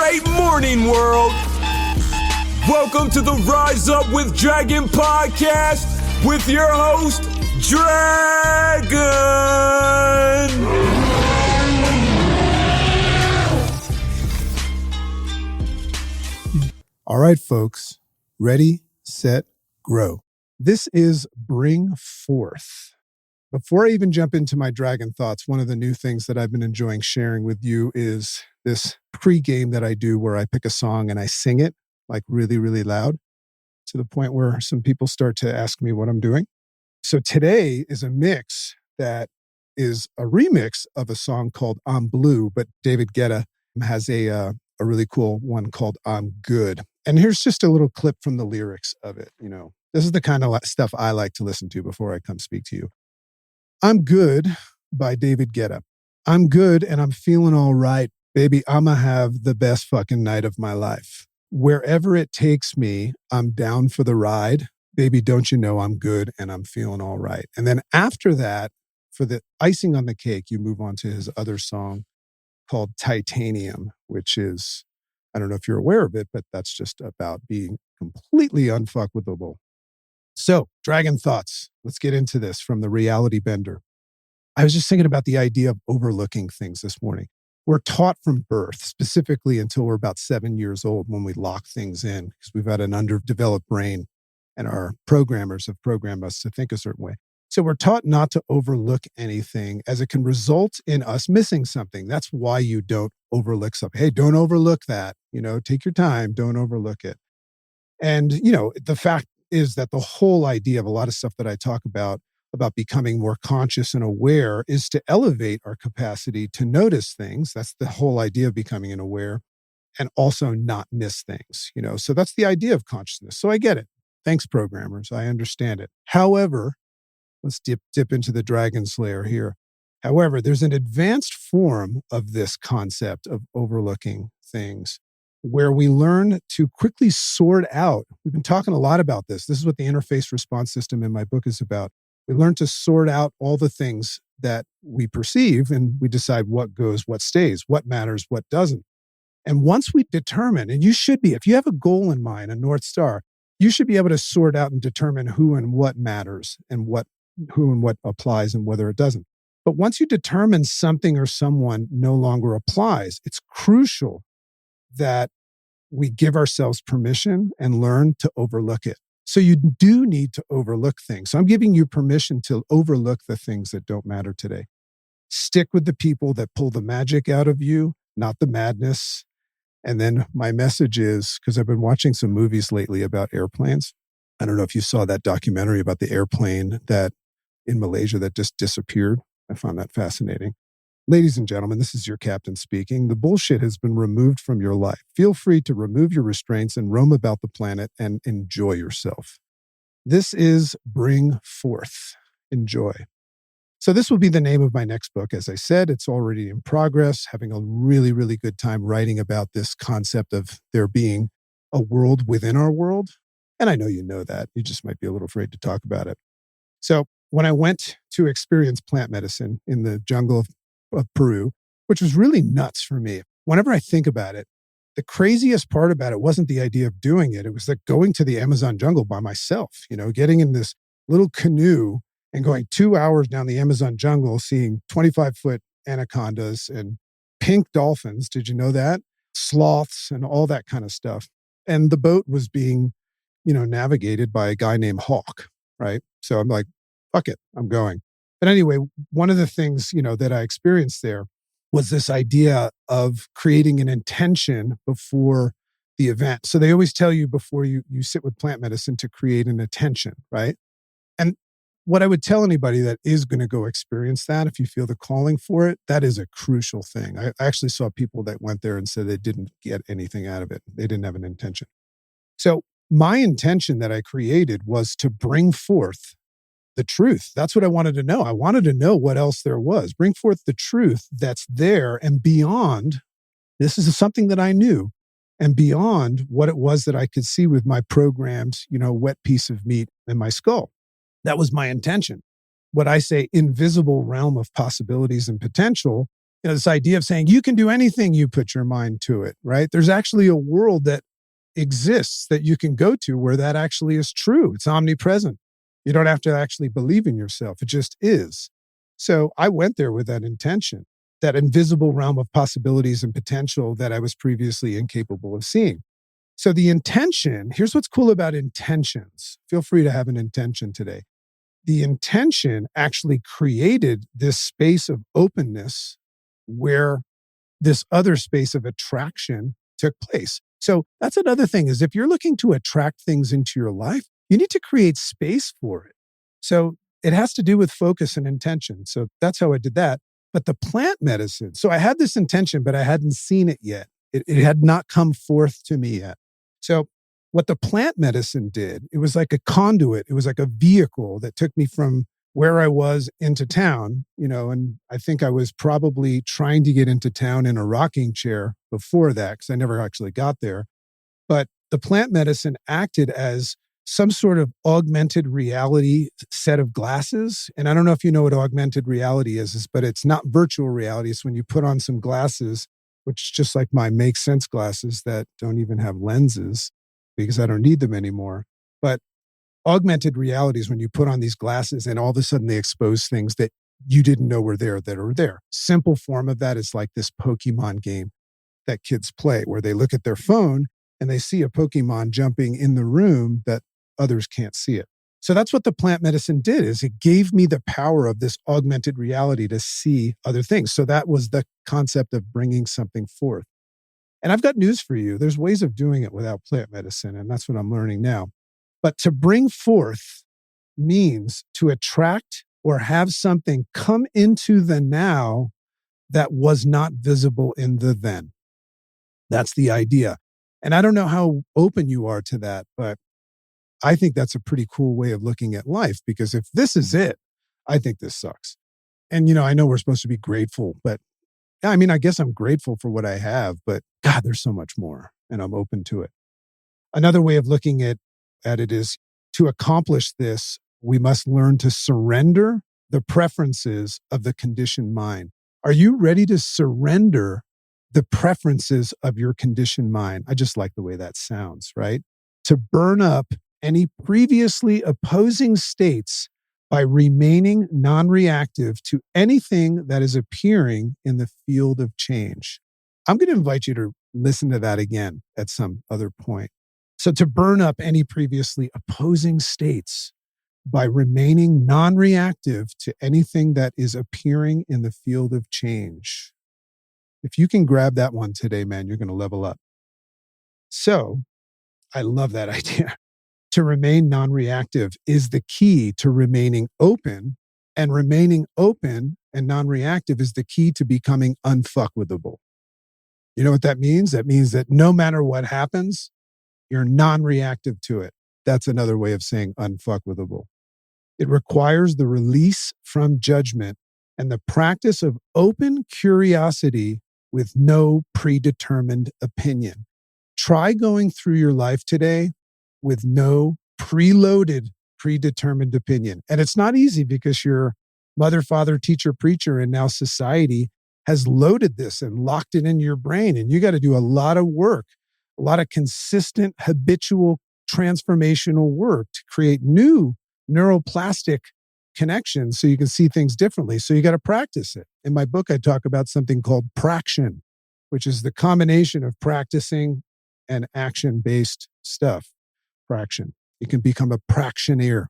great morning, world. Welcome to the Rise Up with Dragon podcast with your host, Dragon. All right, folks. Ready, set, grow. This is Bring Forth. Before I even jump into my dragon thoughts, one of the new things that I've been enjoying sharing with you is this pre-game that I do where I pick a song and I sing it like really, really loud to the point where some people start to ask me what I'm doing. So today is a mix that is a remix of a song called I'm Blue, but David Guetta has a really cool one called I'm Good. And here's just a little clip from the lyrics of it. You know, this is the kind of stuff I like to listen to before I come speak to you. I'm Good by David Guetta. I'm good and I'm feeling all right. Baby, I'ma have the best fucking night of my life. Wherever it takes me, I'm down for the ride. Baby, don't you know I'm good and I'm feeling all right. And then after that, for the icing on the cake, you move on to his other song called Titanium, which is, I don't know if you're aware of it, but that's just about being completely unfuckwithable. So, Dragon Thoughts. Let's get into this from the reality bender. I was just thinking about the idea of overlooking things this morning. We're taught from birth, specifically until we're about 7 years old when we lock things in because we've got an underdeveloped brain and our programmers have programmed us to think a certain way. So we're taught not to overlook anything as it can result in us missing something. That's why you don't overlook something. Hey, don't overlook that. You know, take your time. Don't overlook it. And, you know, the fact is that the whole idea of a lot of stuff that I talk about becoming more conscious and aware is to elevate our capacity to notice things. That's the whole idea of becoming an aware and also not miss things, you know? So that's the idea of consciousness. So I get it. Thanks, programmers. I understand it. However, let's dip into the dragon slayer here. However, there's an advanced form of this concept of overlooking things where we learn to quickly sort out. We've been talking a lot about this. This is what the interface response system in my book is about. We learn to sort out all the things that we perceive and we decide what goes, what stays, what matters, what doesn't. And once we determine, and you should be, if you have a goal in mind, a North Star, you should be able to sort out and determine who and what matters and who and what applies and whether it doesn't. But once you determine something or someone no longer applies, it's crucial that we give ourselves permission and learn to overlook it. So you do need to overlook things. So I'm giving you permission to overlook the things that don't matter today. Stick with the people that pull the magic out of you, not the madness. And then my message is, because I've been watching some movies lately about airplanes. I don't know if you saw that documentary about the airplane that in Malaysia that just disappeared. I found that fascinating. Ladies and gentlemen, this is your captain speaking. The bullshit has been removed from your life. Feel free to remove your restraints and roam about the planet and enjoy yourself. This is Bring Forth. Enjoy. So this will be the name of my next book. As I said, it's already in progress, having a really, really good time writing about this concept of there being a world within our world. And I know you know that. You just might be a little afraid to talk about it. So when I went to experience plant medicine in the jungle of Peru, which was really nuts for me. Whenever I think about it, the craziest part about it wasn't the idea of doing it. It was like going to the Amazon jungle by myself, you know, getting in this little canoe and going 2 hours down the Amazon jungle, seeing 25-foot anacondas and pink dolphins. Did you know that? Sloths and all that kind of stuff. And the boat was being, you know, navigated by a guy named Hawk, right? So I'm like, fuck it, I'm going. But anyway, one of the things, you know, that I experienced there was this idea of creating an intention before the event. So they always tell you before you sit with plant medicine to create an intention, right? And what I would tell anybody that is going to go experience that, if you feel the calling for it, that is a crucial thing. I actually saw people that went there and said they didn't get anything out of it. They didn't have an intention. So my intention that I created was to bring forth the truth. That's what I wanted to know. I wanted to know what else there was. Bring forth the truth that's there and beyond. This is something that I knew and beyond what it was that I could see with my programmed, you know, wet piece of meat in my skull. That was my intention. What I say invisible realm of possibilities and potential This idea of saying you can do anything you put your mind to it, right? There's actually a world that exists that you can go to where that actually is true. It's omnipresent. You don't have to actually believe in yourself. It just is. So I went there with that intention, that invisible realm of possibilities and potential that I was previously incapable of seeing. So the intention, here's what's cool about intentions. Feel free to have an intention today. The intention actually created this space of openness where this other space of attraction took place. So that's another thing is if you're looking to attract things into your life, you need to create space for it. So it has to do with focus and intention. So that's how I did that. But the plant medicine, so I had this intention, but I hadn't seen it yet. It had not come forth to me yet. So what the plant medicine did, it was like a conduit. It was like a vehicle that took me from where I was into town, and I think I was probably trying to get into town in a rocking chair before that because I never actually got there. But the plant medicine acted as some sort of augmented reality set of glasses. And I don't know if you know what augmented reality is, but it's not virtual reality. It's when you put on some glasses, which just like my Make Sense glasses that don't even have lenses because I don't need them anymore. But augmented reality is when you put on these glasses and all of a sudden they expose things that you didn't know were there that are there. Simple form of that is like this Pokemon game that kids play where they look at their phone and they see a Pokemon jumping in the room that others can't see it. So that's what the plant medicine did is it gave me the power of this augmented reality to see other things. So that was the concept of bringing something forth. And I've got news for you. There's ways of doing it without plant medicine. And that's what I'm learning now. But to bring forth means to attract or have something come into the now that was not visible in the then. That's the idea. And I don't know how open you are to that, but I think that's a pretty cool way of looking at life because if this is it, I think this sucks. And, I know we're supposed to be grateful, but I guess I'm grateful for what I have, but God, there's so much more and I'm open to it. Another way of looking at it is to accomplish this, we must learn to surrender the preferences of the conditioned mind. Are you ready to surrender the preferences of your conditioned mind? I just like the way that sounds, right? To burn up any previously opposing states by remaining non-reactive to anything that is appearing in the field of change. I'm going to invite you to listen to that again at some other point. So to burn up any previously opposing states by remaining non-reactive to anything that is appearing in the field of change. If you can grab that one today, man, you're going to level up. So I love that idea. To remain non-reactive is the key to remaining open, and remaining open and non-reactive is the key to becoming unfuckwithable. You know what that means? That means that no matter what happens, you're non-reactive to it. That's another way of saying unfuckwithable. It requires the release from judgment and the practice of open curiosity with no predetermined opinion. Try going through your life today with no preloaded, predetermined opinion. And it's not easy because your mother, father, teacher, preacher, and now society has loaded this and locked it in your brain. And you got to do a lot of work, a lot of consistent, habitual, transformational work to create new neuroplastic connections so you can see things differently. So you got to practice it. In my book, I talk about something called praction, which is the combination of practicing and action-based stuff. Praction. You can become a practioneer,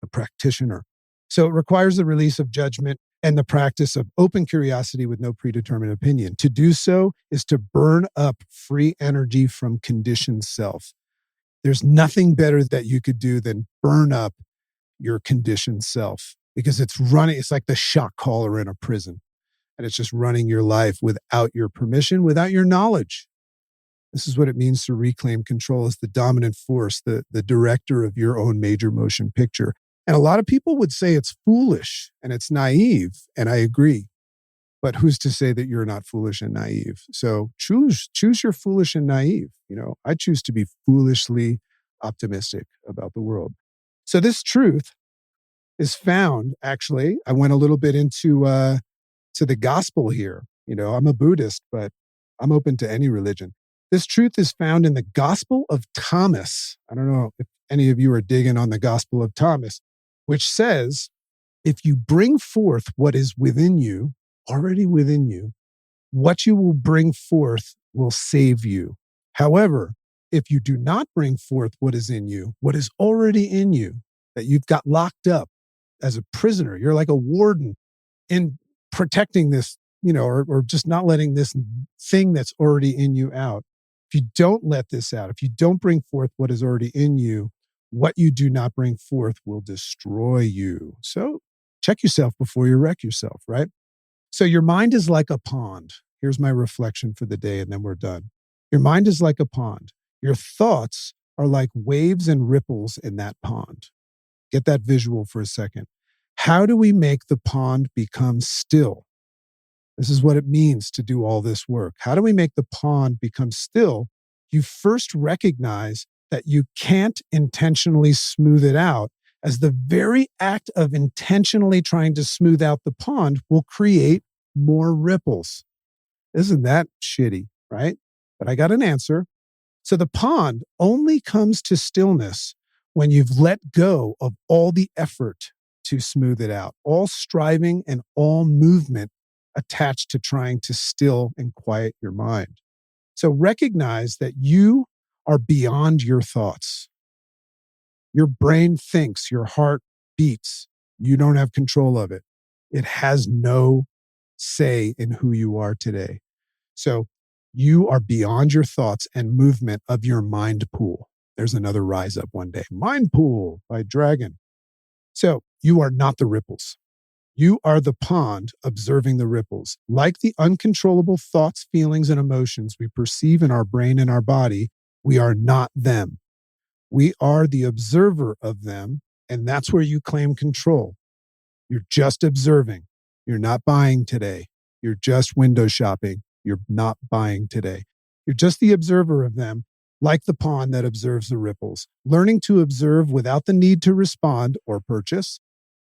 a practitioner. So it requires the release of judgment and the practice of open curiosity with no predetermined opinion. To do so is to burn up free energy from conditioned self. There's nothing better that you could do than burn up your conditioned self because it's running. It's like the shot caller in a prison and it's just running your life without your permission, without your knowledge. This is what it means to reclaim control as the dominant force, the director of your own major motion picture. And a lot of people would say it's foolish and it's naive, and I agree. But who's to say that you're not foolish and naive? So choose your foolish and naive. I choose to be foolishly optimistic about the world. So this truth is found, actually, I went a little bit into to the gospel here. I'm a Buddhist, but I'm open to any religion. This truth is found in the Gospel of Thomas. I don't know if any of you are digging on the Gospel of Thomas, which says, if you bring forth what is within you, already within you, what you will bring forth will save you. However, if you do not bring forth what is in you, what is already in you, that you've got locked up as a prisoner, you're like a warden in protecting this, or just not letting this thing that's already in you out. If you don't let this out, if you don't bring forth what is already in you, what you do not bring forth will destroy you. So check yourself before you wreck yourself, right? So your mind is like a pond. Here's my reflection for the day, and then we're done. Your mind is like a pond. Your thoughts are like waves and ripples in that pond. Get that visual for a second. How do we make the pond become still? This is what it means to do all this work. How do we make the pond become still? You first recognize that you can't intentionally smooth it out, as the very act of intentionally trying to smooth out the pond will create more ripples. Isn't that shitty, right? But I got an answer. So the pond only comes to stillness when you've let go of all the effort to smooth it out, all striving and all movement attached to trying to still and quiet your mind. So recognize that you are beyond your thoughts. Your brain thinks, your heart beats. You don't have control of it. It has no say in who you are today. So you are beyond your thoughts and movement of your mind pool. There's another rise up one day. Mind Pool by Dragon. So you are not the ripples. You are the pond observing the ripples. Like the uncontrollable thoughts, feelings, and emotions we perceive in our brain and our body, we are not them. We are the observer of them, and that's where you claim control. You're just observing. You're not buying today. You're just window shopping. You're not buying today. You're just the observer of them, like the pond that observes the ripples. Learning to observe without the need to respond or purchase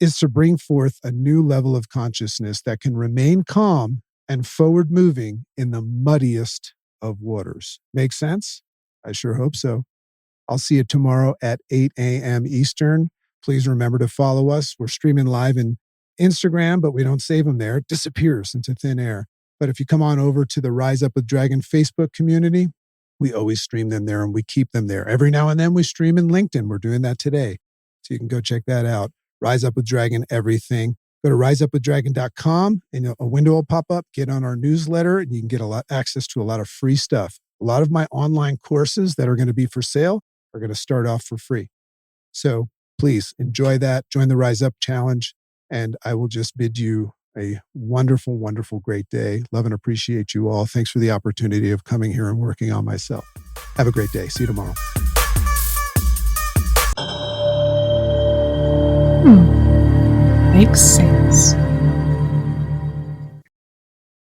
is to bring forth a new level of consciousness that can remain calm and forward moving in the muddiest of waters. Make sense? I sure hope so. I'll see you tomorrow at 8 a.m. Eastern. Please remember to follow us. We're streaming live in Instagram, but we don't save them there. It disappears into thin air. But if you come on over to the Rise Up with Dragon Facebook community, we always stream them there and we keep them there. Every now and then we stream in LinkedIn. We're doing that today. So you can go check that out. Rise Up with Dragon, everything. Go to riseup.dragon.com and a window will pop up. Get on our newsletter and you can get access to a lot of free stuff. A lot of my online courses that are going to be for sale are going to start off for free. So please enjoy that. Join the Rise Up Challenge. And I will just bid you a wonderful, wonderful, great day. Love and appreciate you all. Thanks for the opportunity of coming here and working on myself. Have a great day. See you tomorrow. Makes sense.